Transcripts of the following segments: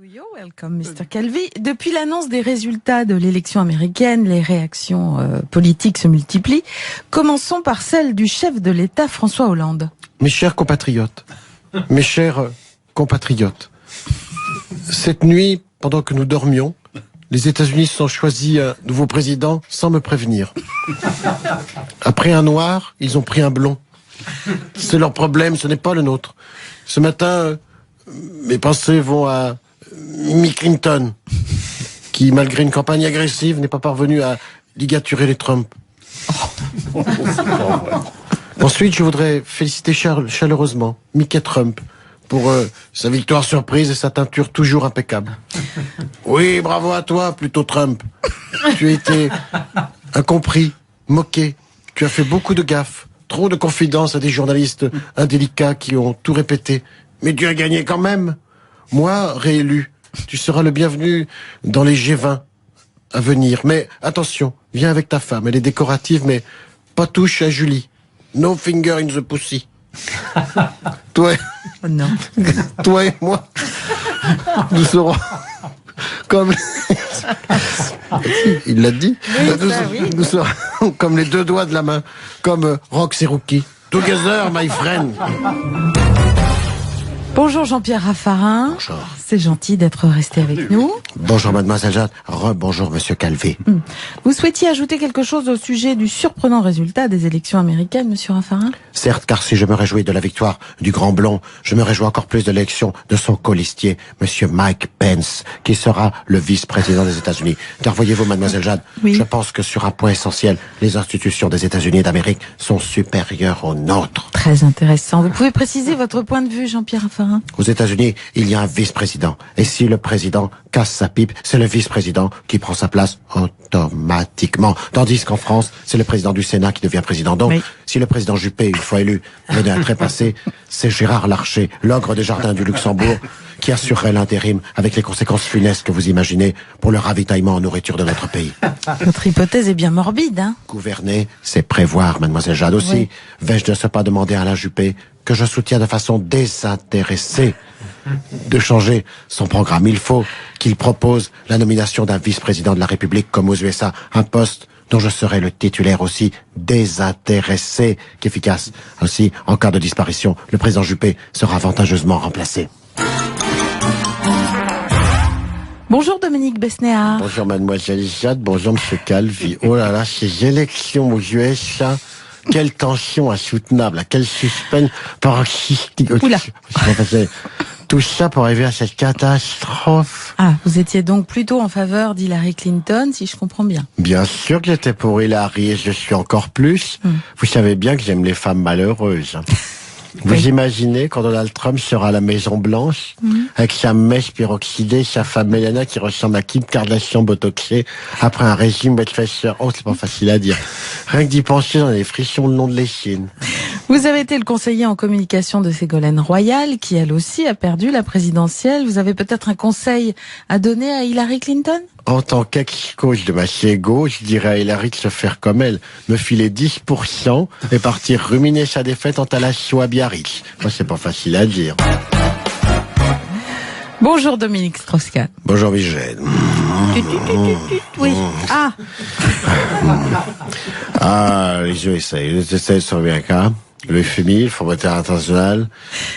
You're welcome, Mr. Calvi. Depuis l'annonce des résultats de l'élection américaine, les réactions politiques se multiplient. Commençons par celle du chef de l'État, François Hollande. Mes chers compatriotes, cette nuit, pendant que nous dormions, les États-Unis se sont choisis un nouveau président sans me prévenir. Après un noir, ils ont pris un blond. C'est leur problème, ce n'est pas le nôtre. Ce matin, mes pensées vont à Mimi Clinton, qui, malgré une campagne agressive, n'est pas parvenue à ligaturer les Trump. Ensuite, je voudrais féliciter chaleureusement Mickey Trump pour sa victoire surprise et sa teinture toujours impeccable. Oui, bravo à toi, plutôt Trump. Tu as été incompris, moqué. Tu as fait beaucoup de gaffes, trop de confidences à des journalistes indélicats qui ont tout répété. Mais tu as gagné quand même. Moi, réélu, tu seras le bienvenu dans les G20 à venir. Mais attention, viens avec ta femme, elle est décorative, mais pas touche à Julie. No finger in the pussy. Toi, Oh non. toi et moi, nous serons comme... Il l'a dit. Nous serons comme les deux doigts de la main, comme Rox et Rookie. Together, my friend. Bonjour Jean-Pierre Raffarin. Bonjour. C'est gentil d'être resté avec nous. Bonjour mademoiselle Jade. Bonjour monsieur Calvi. Vous souhaitiez ajouter quelque chose au sujet du surprenant résultat des élections américaines, monsieur Raffarin? Certes, car si je me réjouis de la victoire du Grand Blond, je me réjouis encore plus de l'élection de son colistier, monsieur Mike Pence, qui sera le vice-président des États-Unis. Car voyez-vous, mademoiselle Jade, Oui. Je pense que sur un point essentiel, les institutions des États-Unis d'Amérique sont supérieures aux nôtres. Très intéressant. Vous pouvez préciser votre point de vue, Jean-Pierre Raffarin? Aux États-Unis, il y a un vice-président. Et si le président casse sa pipe, c'est le vice-président qui prend sa place automatiquement. Tandis qu'en France, c'est le président du Sénat qui devient président. Donc, Oui. si le président Juppé, une fois élu, venait à trépasser, c'est Gérard Larcher, l'ogre des jardins du Luxembourg, qui assurerait l'intérim avec les conséquences funestes que vous imaginez pour le ravitaillement en nourriture de notre pays. Votre hypothèse est bien morbide, hein? Gouverner, c'est prévoir, mademoiselle Jade. Aussi, Oui. vais-je de ce pas demander à Alain Juppé, que je soutiens de façon désintéressée, de changer son programme. Il faut qu'il propose la nomination d'un vice-président de la République comme aux USA, un poste dont je serai le titulaire aussi désintéressé qu'efficace. Aussi, en cas de disparition, le président Juppé sera avantageusement remplacé. Bonjour Dominique Besnéard. Bonjour mademoiselle Jade, bonjour monsieur Calvi. Oh là là, ces élections aux USA, quelle tension insoutenable, quel suspense paroxystique. Oula. Tout ça pour arriver à cette catastrophe. Ah, vous étiez donc plutôt en faveur d'Hillary Clinton, si je comprends bien. Bien sûr que j'étais pour Hillary et je suis encore plus. Vous savez bien que j'aime les femmes malheureuses. Vous imaginez quand Donald Trump sera à la Maison Blanche, avec sa mèche peroxydée, sa femme Melania qui ressemble à Kim Kardashian botoxée, après un régime blood-pressure. Oh, c'est pas facile à dire. Rien que d'y penser, j'en ai des frissons le long de l'échine. Vous avez été le conseiller en communication de Ségolène Royal, qui elle aussi a perdu la présidentielle. Vous avez peut-être un conseil à donner à Hillary Clinton? En tant qu'ex-coach de ma Ego, je dirais à Hillary de se faire comme elle, me filer 10% et partir ruminer sa défaite en Talasso à Biarritz. Moi, c'est pas facile à dire. Bonjour Dominique Strauss-Kahn. Bonjour Vigène. Oui. Ah, Ah, les USA, les essais sont bien cas. Le FMI, le Fonds monétaire international,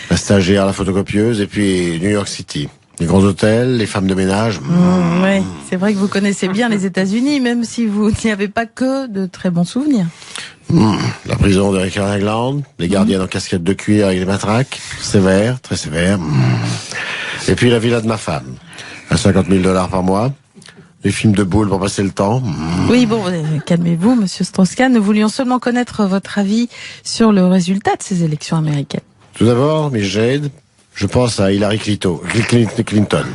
la stagiaire, la photocopieuse, et puis New York City. Les grands hôtels, les femmes de ménage. oui, c'est vrai que vous connaissez bien les États-Unis, même si vous n'y avez pas que de très bons souvenirs. La prison de Rikers Island, les gardiennes en casquette de cuir avec des matraques, sévère, très sévère. Et puis la villa de ma femme, à $50 000 par mois. Les films de boules pour passer le temps. Oui, bon, calmez-vous, Monsieur Strauss-Kahn. Nous voulions seulement connaître votre avis sur le résultat de ces élections américaines. Tout d'abord, mes Jade, je pense à Hillary Clinton.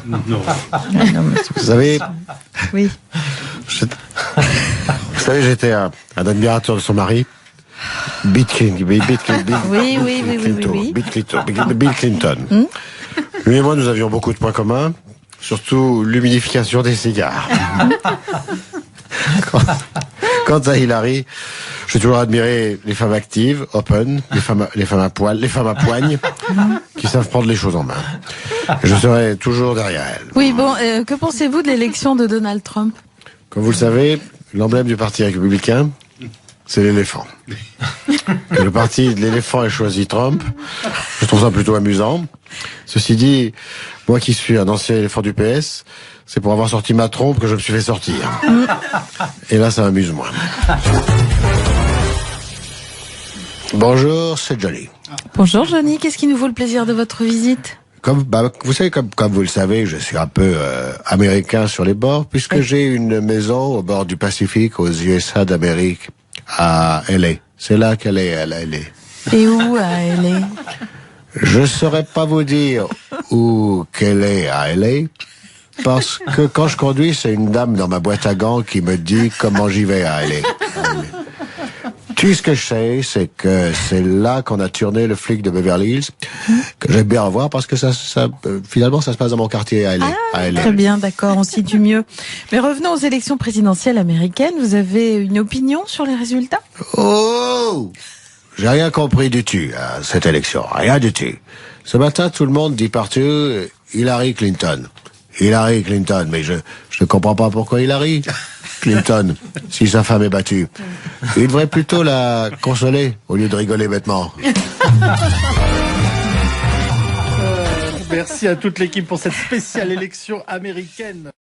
Vous savez, Oui. vous savez, j'étais un admirateur de son mari, Bill Clinton. Lui et moi, nous avions beaucoup de points communs, surtout l'humidification des cigares. Quant à Hillary, j'ai toujours admiré les femmes actives, open, les femmes à poil, les femmes à poigne, qui savent prendre les choses en main. Je serai toujours derrière elle. Oui, bon, que pensez-vous de l'élection de Donald Trump? Comme vous le savez, l'emblème du Parti républicain, c'est l'éléphant. Que le parti de l'éléphant ait choisi Trump, je trouve ça plutôt amusant. Ceci dit, moi qui suis un ancien éléphant du PS, c'est pour avoir sorti ma trompe que je me suis fait sortir. Et là, ça m'amuse moins. Bonjour, c'est Johnny. Bonjour Johnny, qu'est-ce qui nous vaut le plaisir de votre visite? Vous savez, comme vous le savez, je suis un peu américain sur les bords, puisque j'ai une maison au bord du Pacifique, aux USA d'Amérique, à LA. C'est là qu'elle est, à LA. Et où à LA? Je saurais pas vous dire où qu'elle est à LA, parce que quand je conduis, c'est une dame dans ma boîte à gants qui me dit comment j'y vais à LA. Tout ce que je sais, c'est que c'est là qu'on a tourné le flic de Beverly Hills, que j'aime bien revoir parce que finalement, ça se passe dans mon quartier à LA. Très bien, d'accord, on situe mieux. Mais revenons aux élections présidentielles américaines. Vous avez une opinion sur les résultats? Oh! J'ai rien compris du tout à cette élection, rien du tout. Ce matin, tout le monde dit partout Hillary Clinton. Hillary Clinton, mais je ne comprends pas pourquoi Hillary Clinton, si sa femme est battue. Il devrait plutôt la consoler au lieu de rigoler bêtement. Merci à toute l'équipe pour cette spéciale élection américaine.